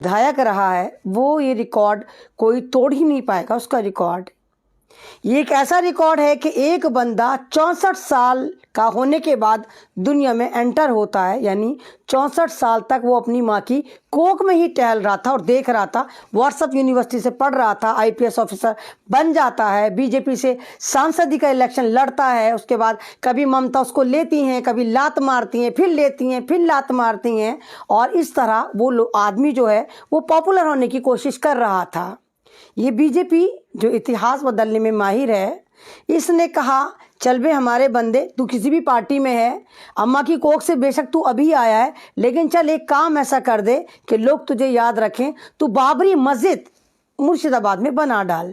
विधायक रहा है वो ये रिकॉर्ड कोई तोड़ ही नहीं पाएगा उसका रिकॉर्ड। ये एक ऐसा रिकॉर्ड है कि एक बंदा 64 साल का होने के बाद दुनिया में एंटर होता है, यानी 64 साल तक वो अपनी माँ की कोख में ही टहल रहा था और देख रहा था, व्हाट्सएप यूनिवर्सिटी से पढ़ रहा था, आईपीएस ऑफिसर बन जाता है, बीजेपी से सांसद का इलेक्शन लड़ता है, उसके बाद कभी ममता उसको लेती हैं, कभी लात मारती हैं, फिर लेती हैं, फिर लात मारती हैं, और इस तरह वो आदमी जो है वो पॉपुलर होने की कोशिश कर रहा था। ये बीजेपी जो इतिहास बदलने में माहिर है, इसने कहा चल बे हमारे बंदे, तू किसी भी पार्टी में है, अम्मा की कोख से बेशक तू अभी आया है, लेकिन चल एक काम ऐसा कर दे कि लोग तुझे याद रखें, तू बाबरी मस्जिद मुर्शिदाबाद में बना डाल।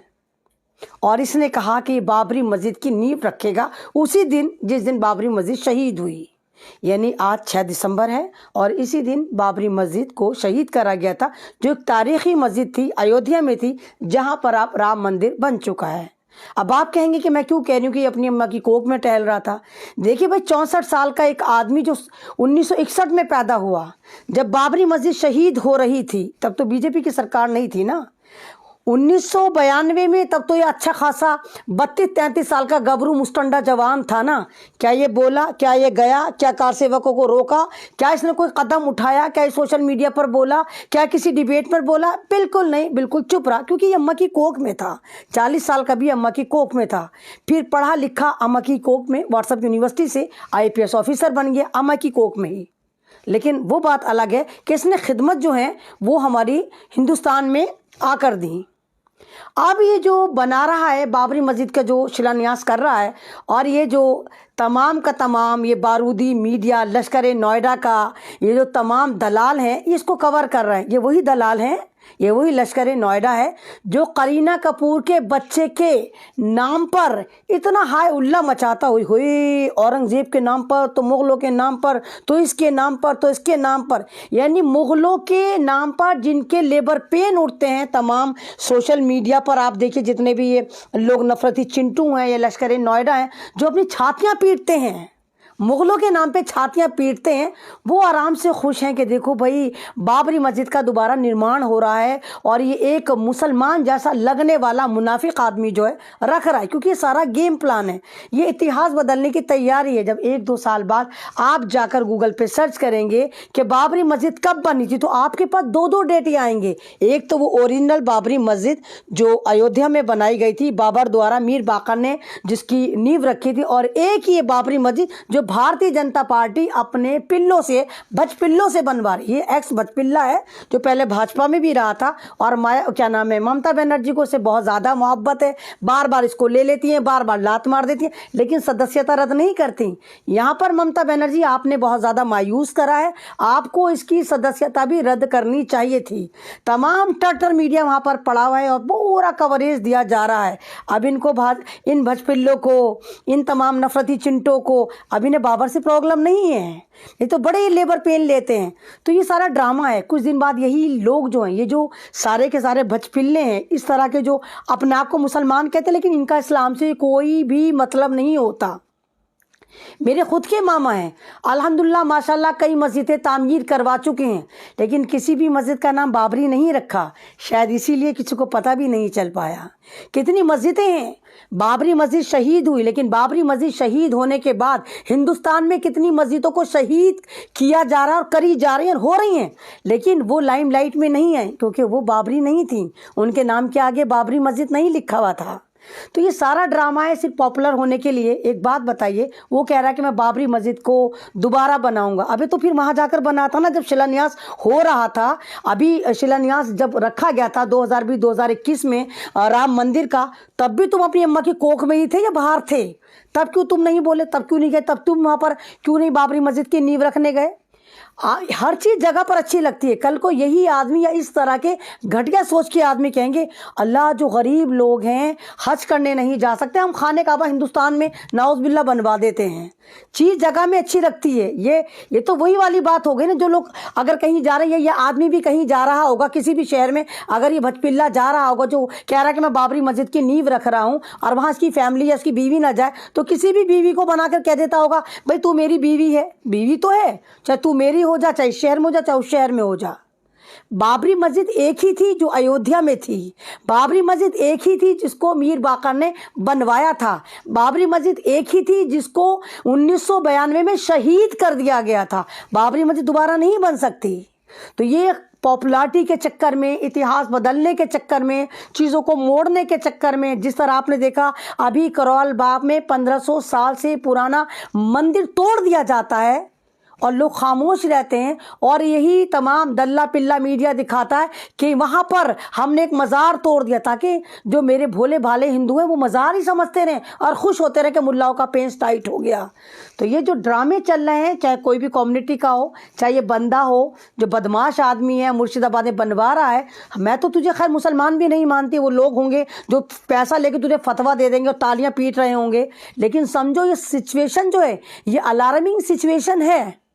और इसने कहा कि बाबरी मस्जिद की नींव रखेगा उसी दिन जिस दिन बाबरी मस्जिद शहीद हुई, यानी आज 6 दिसंबर है और इसी दिन बाबरी मस्जिद को शहीद करा गया था, जो एक तारीखी मस्जिद थी, अयोध्या में थी, जहां पर आप राम मंदिर बन चुका है। अब आप कहेंगे कि मैं क्यों कह रही हूँ कि अपनी अम्मा की कोख में टहल रहा था। देखिए भाई, 64 साल का एक आदमी जो 1961 में पैदा हुआ, जब बाबरी मस्जिद शहीद हो रही थी तब तो बीजेपी की सरकार नहीं थी ना। 1992 में तब तो ये अच्छा खासा 32-33 साल का गबरू मुस्टंडा जवान था ना। क्या ये बोला, क्या ये गया, क्या कार सेवकों को रोका, क्या इसने कोई कदम उठाया, क्या सोशल मीडिया पर बोला, क्या किसी डिबेट पर बोला? बिल्कुल नहीं, बिल्कुल चुप रहा, क्योंकि ये अम्मा की कोख में था। 40 साल का भी अम्मा की कोख में था, फिर पढ़ा लिखा अम्मा की कोख में, व्हाट्सएप यूनिवर्सिटी से आईपीएस ऑफिसर बन गया अम्मा की कोख में ही। लेकिन वो बात अलग है कि इसने खिदमत जो है वो हमारी हिंदुस्तान में आकर दी। अब ये जो बना रहा है बाबरी मस्जिद का, जो शिलान्यास कर रहा है, और ये जो तमाम का तमाम ये बारूदी मीडिया, लश्कर नोएडा का ये जो तमाम दलाल हैं, इसको कवर कर रहे हैं। ये वही दलाल हैं, ये वही लश्कर नोएडा है जो करीना कपूर के बच्चे के नाम पर इतना हाय उल्ला मचाता हुई, औरंगजेब के नाम पर, तो मुग़लों के नाम पर, तो इसके नाम पर, तो इसके नाम पर, यानी मुग़लों के नाम पर जिनके लेबर पेन उठते हैं तमाम सोशल मीडिया पर। आप देखिए जितने भी ये लोग नफरती चिंटू हैं, ये लश्कर नोएडा हैं, जो अपनी छातियाँ पीटते हैं, मुग़लों के नाम पे छातियाँ पीटते हैं, वो आराम से खुश हैं कि देखो भाई बाबरी मस्जिद का दोबारा निर्माण हो रहा है, और ये एक मुसलमान जैसा लगने वाला मुनाफिक आदमी जो है रख रहा है, क्योंकि ये सारा गेम प्लान है, ये इतिहास बदलने की तैयारी है। जब 1-2 साल बाद आप जाकर गूगल पे सर्च करेंगे कि बाबरी मस्जिद कब बनी थी, तो आपके पास 2-2 डेट आएंगे। एक तो वो ओरिजिनल बाबरी मस्जिद जो अयोध्या में बनाई गई थी बाबर द्वारा, मीर बाकर ने जिसकी नींव रखी थी, और एक ये बाबरी मस्जिद जो भारतीय जनता पार्टी अपने पिल्लों से, भजपिल्लों से बनवा रही है। एक्स भजपिल्ला है जो पहले भाजपा में भी रहा था, और क्या नाम है, ममता बनर्जी को से बहुत ज़्यादा मोहब्बत है, बार बार इसको ले लेती हैं, बार बार लात मार देती हैं, लेकिन सदस्यता रद्द नहीं करती। यहाँ पर ममता बनर्जी आपने बहुत ज़्यादा मायूस करा है, आपको इसकी सदस्यता भी रद्द करनी चाहिए थी। तमाम टर्टर मीडिया वहाँ पर पड़ा हुआ है और पूरा कवरेज दिया जा रहा है। अब इनको इन भजपिल्लों को, इन तमाम नफरती चिंटों को अब इन्हें बाबर से प्रॉब्लम नहीं है, ये तो बड़े लेबर पेन लेते हैं। तो ये सारा ड्रामा है। कुछ दिन बाद यही लोग जो हैं, ये जो सारे के सारे भजपिल्ले हैं, इस तरह के जो अपने आप को मुसलमान कहते हैं, लेकिन इनका इस्लाम से कोई भी मतलब नहीं होता। मेरे खुद के मामा हैं, अल्हम्दुलिल्लाह माशाल्लाह कई मस्जिदें तामीर करवा चुके हैं, लेकिन किसी भी मस्जिद का नाम बाबरी नहीं रखा, शायद इसीलिए किसी को पता भी नहीं चल पाया। कितनी मस्जिदें हैं, बाबरी मस्जिद शहीद हुई, लेकिन बाबरी मस्जिद शहीद होने के बाद हिंदुस्तान में कितनी मस्जिदों को शहीद किया जा रहा है और करी जा रही हैं, हो रही हैं, लेकिन वो लाइमलाइट में नहीं है क्योंकि वो बाबरी नहीं थी, उनके नाम के आगे बाबरी मस्जिद नहीं लिखा हुआ था। तो ये सारा ड्रामा है सिर्फ पॉपुलर होने के लिए। एक बात बताइए, वो कह रहा है कि मैं बाबरी मस्जिद को दोबारा बनाऊंगा, अबे तो फिर वहाँ जाकर बना था ना जब शिलान्यास हो रहा था। अभी शिलान्यास जब रखा गया था 2020-2021 में राम मंदिर का, तब भी तुम अपनी अम्मा की कोख में ही थे या बाहर थे? तब क्यों तुम नहीं बोले, तब क्यों नहीं गए, तब तुम वहाँ पर क्यों नहीं बाबरी मस्जिद की नींव रखने गए? हर चीज़ जगह पर अच्छी लगती है। कल को यही आदमी या इस तरह के घटिया सोच के आदमी कहेंगे अल्लाह जो गरीब लोग हैं हज करने नहीं जा सकते, हम खाने काबा हिंदुस्तान में नाउज़-बिल्लाह बनवा देते हैं। चीज़ जगह में अच्छी लगती है। ये तो वही वाली बात हो गई ना, जो लोग अगर कहीं जा रहे हैं, या आदमी भी कहीं जा रहा होगा किसी भी शहर में, अगर ये भजपिल्ला जा रहा होगा जो कह रहा है कि मैं बाबरी मस्जिद की नींव रख रहा हूँ, और वहाँ इसकी फैमिली या इसकी बीवी ना जाए, तो किसी भी बीवी को बनाकर कह देता होगा भाई तू मेरी बीवी है। बीवी तो है, चाहे तू मेरी हो जा, चाहे इस शहर में हो जा, चाहे उस शहर में हो जा। बाबरी मस्जिद एक ही थी जो अयोध्या में थी। बाबरी मस्जिद एक ही थी जिसको मीर बाकर ने बनवाया था। बाबरी मस्जिद एक ही थी जिसको 1992 में शहीद कर दिया गया था। बाबरी मस्जिद दोबारा नहीं बन सकती। तो ये पॉपुलैरिटी के चक्कर में, इतिहास बदलने के चक्कर में, चीज़ों को मोड़ने के चक्कर में, जिस तरह आपने देखा अभी करोल बाग में 1500 साल से पुराना मंदिर तोड़ दिया जाता है और लोग खामोश रहते हैं, और यही तमाम दल्ला पिल्ला मीडिया दिखाता है कि वहाँ पर हमने एक मज़ार तोड़ दिया, ताकि जो मेरे भोले भाले हिंदू हैं वो मज़ार ही समझते रहें और खुश होते रहे कि मुल्लाओं का पेंस टाइट हो गया। तो ये जो ड्रामे चल रहे हैं, चाहे कोई भी कम्युनिटी का हो, चाहे ये बंदा हो जो बदमाश आदमी है मुर्शिदाबाद में बनवा रहा है। मैं तो तुझे खैर मुसलमान भी नहीं मानती, वो लोग होंगे जो पैसा लेके तुझे फतवा दे देंगे और तालियां पीट रहे होंगे, लेकिन समझो ये सिचुएशन जो है ये अलार्मिंग सिचुएशन है।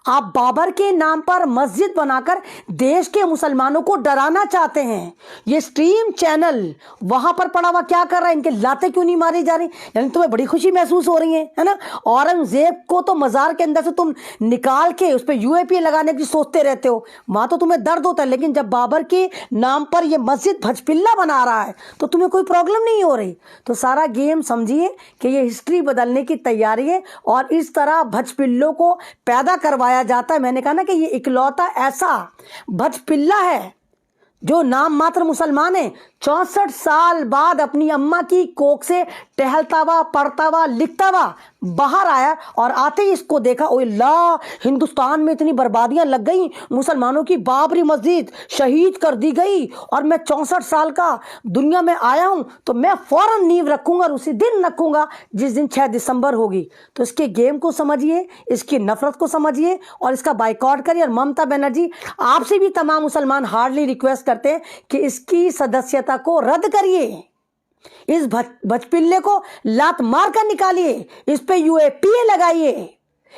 आप बाबर के नाम पर मस्जिद बनाकर देश के मुसलमानों को डराना चाहते हैं। ये स्ट्रीम चैनल वहां पर पड़ा हुआ क्या कर रहा है, इनके लातें क्यों नहीं मारी जा रही? यानी तुम्हें बड़ी खुशी महसूस हो रही है ना? औरंगजेब को तो मज़ार के अंदर से तुम निकाल के उस पर यूएपी लगाने की सोचते रहते हो, वहां तो तुम्हें दर्द होता है, लेकिन जब बाबर के नाम पर यह मस्जिद भजपिल्ला बना रहा है तो तुम्हें कोई प्रॉब्लम नहीं हो रही। तो सारा गेम समझिए कि ये हिस्ट्री बदलने की तैयारी है और इस तरह भजपिल्लों को पैदा करवाया जाता है। मैंने कहा ना कि ये इकलौता ऐसा भजपिल्ला है जो नाम मात्र मुसलमान है। 64 साल बाद अपनी अम्मा की कोख से टहलता हुआ, पढ़ता हुआ, लिखता हुआ बाहर आया और आते ही इसको देखा, ओए ला, हिंदुस्तान में इतनी बर्बादियां लग गई, मुसलमानों की बाबरी मस्जिद शहीद कर दी गई और मैं 64 साल का दुनिया में आया हूं, तो मैं फौरन नींव रखूंगा और उसी दिन रखूंगा जिस दिन 6 दिसंबर होगी। तो इसके गेम को समझिए, इसकी नफरत को समझिए और इसका बाइकआउट करिए। और ममता बनर्जी, आपसे भी तमाम मुसलमान हार्डली रिक्वेस्ट करते हैं कि इसकी सदस्यता को रद्द करिए, इस भजपिल्ले को लात मार कर निकालिए, इस पे यूएपीए लगाइए,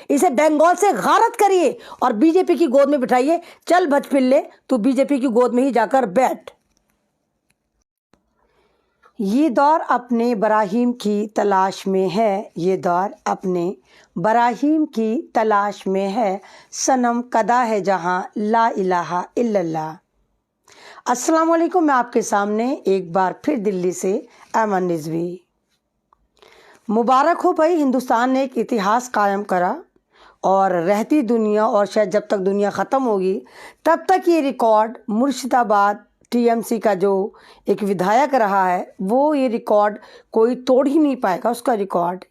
इसे बंगाल से गारत करिए और बीजेपी की गोद में बिठाइए। चल भजपिल्ले, तू बीजेपी की गोद में ही जाकर बैठ। ये दौर अपने बराहीम की तलाश में है, ये दौर अपने बराहीम की तलाश में है, सनम कदा है जहां ला इलाहा इल्लल्लाह। अस्सलाम वालेकुम, मैं आपके सामने एक बार फिर दिल्ली से अमन रिजवी। मुबारक हो भाई, हिंदुस्तान ने एक इतिहास कायम करा और रहती दुनिया और शायद जब तक दुनिया ख़त्म होगी तब तक ये रिकॉर्ड मुर्शिदाबाद टीएमसी का जो एक विधायक रहा है वो ये रिकॉर्ड कोई तोड़ ही नहीं पाएगा। उसका रिकॉर्ड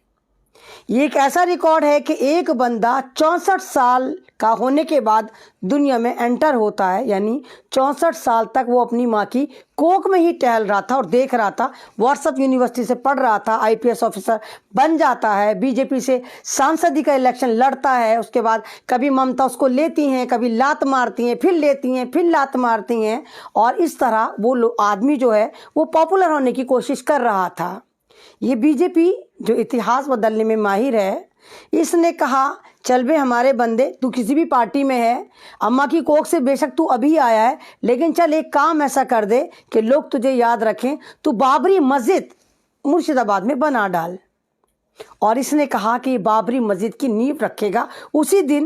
ये एक ऐसा रिकॉर्ड है कि एक बंदा 64 साल का होने के बाद दुनिया में एंटर होता है, यानी 64 साल तक वो अपनी माँ की कोख में ही टहल रहा था और देख रहा था, व्हाट्सएप यूनिवर्सिटी से पढ़ रहा था, आईपीएस ऑफिसर बन जाता है, बीजेपी से सांसदी का इलेक्शन लड़ता है, उसके बाद कभी ममता उसको लेती हैं, कभी लात मारती हैं, फिर लेती हैं, फिर लात मारती हैं, और इस तरह वो आदमी जो है वो पॉपुलर होने की कोशिश कर रहा था। ये बीजेपी जो इतिहास बदलने में माहिर है, इसने कहा चल बे हमारे बंदे, तू किसी भी पार्टी में है, अम्मा की कोख से बेशक तू अभी आया है, लेकिन चल एक काम ऐसा कर दे कि लोग तुझे याद रखें, तू बाबरी मस्जिद मुर्शिदाबाद में बना डाल। और इसने कहा कि बाबरी मस्जिद की नींव रखेगा उसी दिन